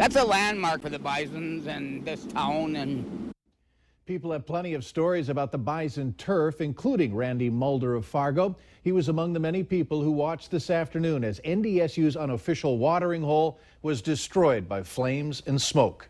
that's a landmark for the Bisons and this town. And people have plenty of stories about the Bison turf, including Randy Mulder of Fargo. He was among the many people who watched this afternoon as NDSU's unofficial watering hole was destroyed by flames and smoke.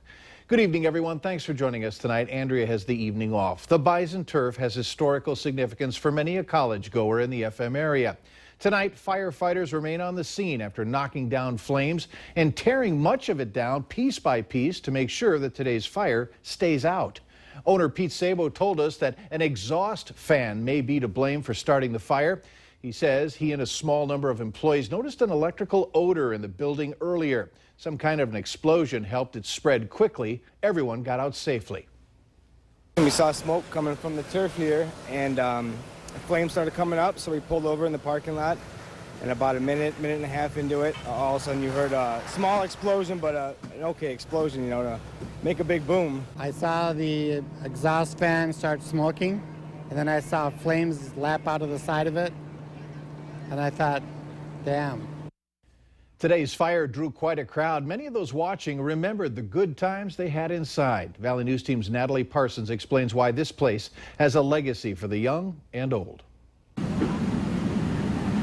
Good evening, everyone. Thanks for joining us tonight. Andrea has the evening off. The Bison turf has historical significance for many a college goer in the FM area. Tonight, firefighters remain on the scene after knocking down flames and tearing much of it down piece by piece to make sure that today's fire stays out. Owner Pete Sabo told us that an exhaust fan may be to blame for starting the fire. He says he and a small number of employees noticed an electrical odor in the building earlier. Some kind of an explosion helped it spread quickly. Everyone got out safely. We saw smoke coming from the turf here, and flames started coming up, so we pulled over in the parking lot. And about a minute and a half into it, all of a sudden you heard a small explosion, but an okay explosion, you know, to make a big boom. I saw the exhaust fan start smoking, and then I saw flames lap out of the side of it, and I thought, damn. Today's fire drew quite a crowd. Many of those watching remembered the good times they had inside. Valley News Team's Natalie Parsons explains why this place has a legacy for the young and old.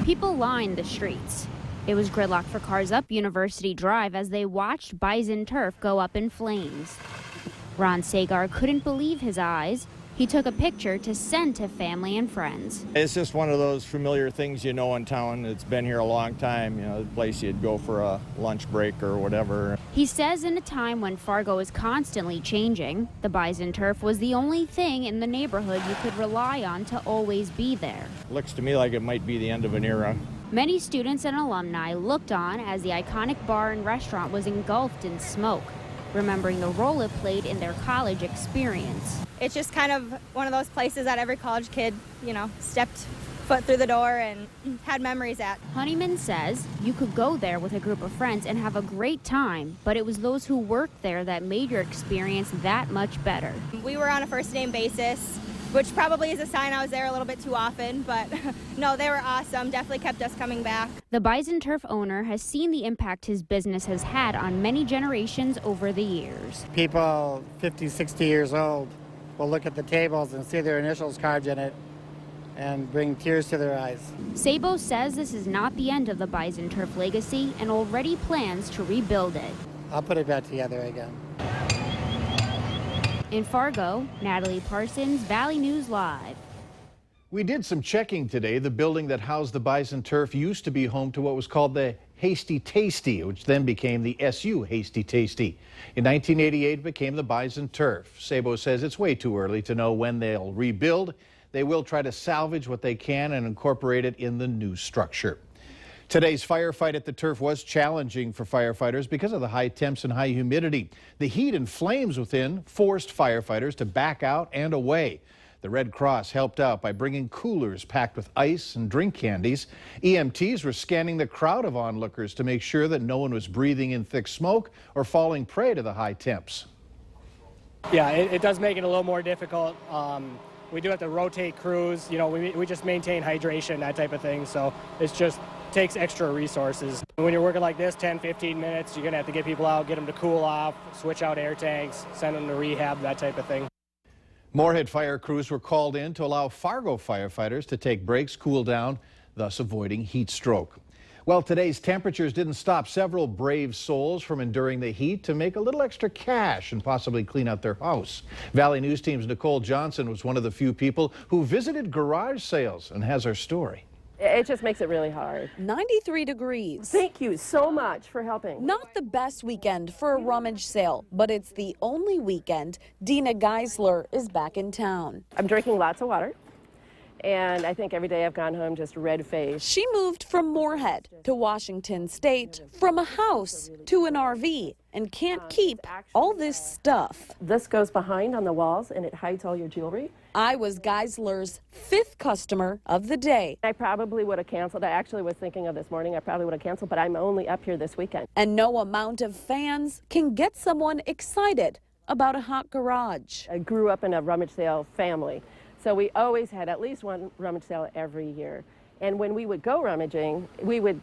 People lined the streets. It was gridlock for cars up University Drive as they watched Bison turf go up in flames. Ron Sagar couldn't believe his eyes. He took a picture to send to family and friends. It's just one of those familiar things you know in town. It's been here a long time, you know, the place you'd go for a lunch break or whatever. He says in a time when Fargo is constantly changing, the Bison turf was the only thing in the neighborhood you could rely on to always be there. Looks to me like it might be the end of an era. Many students and alumni looked on as the iconic bar and restaurant was engulfed in smoke, remembering the role it played in their college experience. It's just kind of one of those places that every college kid, you know, stepped foot through the door and had memories at. Honeyman says you could go there with a group of friends and have a great time, but it was those who worked there that made your experience that much better. We were on a first name basis, which probably is a sign I was there a little bit too often, but no, they were awesome. Definitely kept us coming back. The Bison turf owner has seen the impact his business has had on many generations over the years. People 50, 60 years old will look at the tables and see their initials carved in it and bring tears to their eyes. Sabo says this is not the end of the Bison turf legacy and already plans to rebuild it. I'll put it back together again. In Fargo, Natalie Parsons, Valley News Live. We did some checking today. The building that housed the Bison turf used to be home to what was called the Hasty Tasty, which then became the SU Hasty Tasty. In 1988, it became the Bison turf. Sabo says it's way too early to know when they'll rebuild. They will try to salvage what they can and incorporate it in the new structure. Today's firefight at the turf was challenging for firefighters because of the high temps and high humidity. The heat and flames within forced firefighters to back out and away. The Red Cross helped out by bringing coolers packed with ice and drink candies. EMTs were scanning the crowd of onlookers to make sure that no one was breathing in thick smoke or falling prey to the high temps. Yeah, it does make it a little more difficult. We do have to rotate crews. You know, we just maintain hydration, that type of thing. So it's just takes extra resources. When you're working like this, 10, 15 minutes, you're going to have to get people out, get them to cool off, switch out air tanks, send them to rehab, that type of thing. Moorhead fire crews were called in to allow Fargo firefighters to take breaks, cool down, thus avoiding heat stroke. Well, today's temperatures didn't stop several brave souls from enduring the heat to make a little extra cash and possibly clean out their house. Valley News Team's Nicole Johnson was one of the few people who visited garage sales and has our story. It just makes it really hard. 93 degrees. Thank you so much for helping. Not the best weekend for a rummage sale, but it's the only weekend Dina Geisler is back in town. I'm drinking lots of water, and I think every day I've gone home just red-faced. She moved from Moorhead to Washington State, from a house to an RV, and can't keep all this stuff. This goes behind on the walls, and it hides all your jewelry. I was Geisler's 5th customer of the day. I probably would have canceled. I actually was thinking of this morning. I probably would have canceled, but I'm only up here this weekend. And no amount of fans can get someone excited about a hot garage. I grew up in a rummage sale family, so we always had at least one rummage sale every year. And when we would go rummaging, we would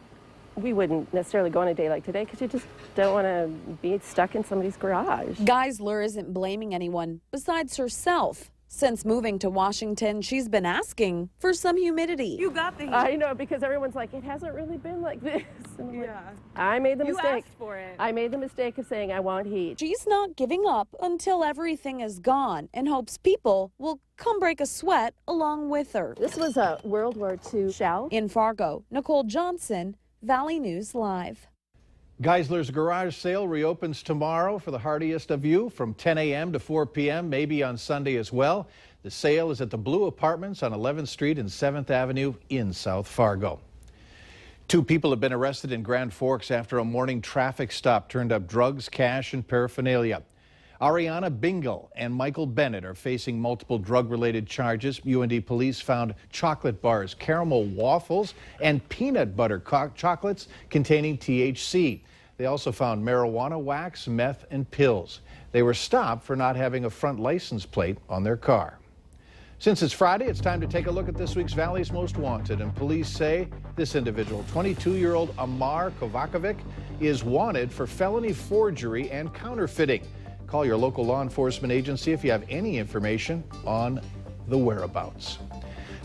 we wouldn't necessarily go on a day like today because you just don't want to be stuck in somebody's garage. Geisler isn't blaming anyone besides herself. Since moving to Washington, she's been asking for some humidity. You got the heat. I know, because everyone's like, it hasn't really been like this. Yeah. I made the mistake. Asked for it. I made the mistake of saying I want heat. She's not giving up until everything is gone and hopes people will come break a sweat along with her. This was a World War II shell. In Fargo, Nicole Johnson, Valley News Live. Geisler's garage sale reopens tomorrow for the hardiest of you from 10 a.m. to 4 p.m., maybe on Sunday as well. The sale is at the Blue Apartments on 11th Street and 7th Avenue in South Fargo. 2 people have been arrested in Grand Forks after a morning traffic stop turned up drugs, cash, and paraphernalia. Ariana Bingle and Michael Bennett are facing multiple drug-related charges. UND police found chocolate bars, caramel waffles, and peanut butter chocolates containing THC. They also found marijuana wax, meth, and pills. They were stopped for not having a front license plate on their car. Since it's Friday, it's time to take a look at this week's Valley's Most Wanted, and police say this individual, 22-year-old Amar Kovakovic, is wanted for felony forgery and counterfeiting. Call your local law enforcement agency if you have any information on the whereabouts.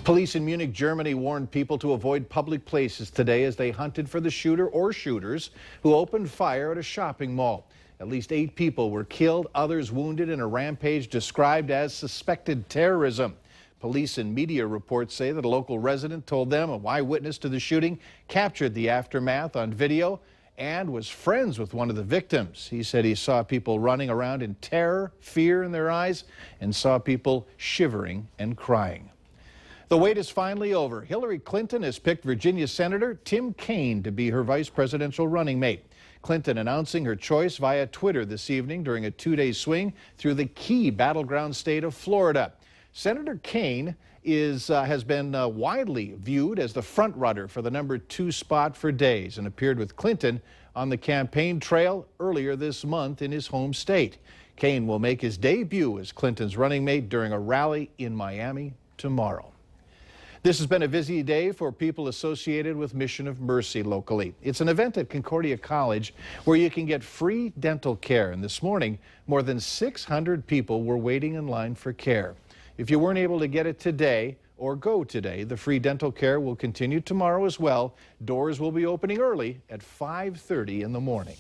Police in Munich, Germany warned people to avoid public places today as they hunted for the shooter or shooters who opened fire at a shopping mall. At least 8 people were killed, others wounded in a rampage described as suspected terrorism. Police and media reports say that a local resident told them a eyewitness to the shooting captured the aftermath on video and was friends with one of the victims. He said he saw people running around in terror, fear in their eyes, and saw people shivering and crying. The wait is finally over. Hillary Clinton has picked Virginia Senator Tim Kaine to be her vice presidential running mate. Clinton announcing her choice via Twitter this evening during a 2-day swing through the key battleground state of Florida. Senator Kaine has been widely viewed as the front-runner for the #2 spot for days and appeared with Clinton on the campaign trail earlier this month in his home state. Kaine will make his debut as Clinton's running mate during a rally in Miami tomorrow. This has been a busy day for people associated with Mission of Mercy locally. It's an event at Concordia College where you can get free dental care, and this morning more than 600 people were waiting in line for care. If you weren't able to get it today or go today, the free dental care will continue tomorrow as well. Doors will be opening early at 5:30 in the morning.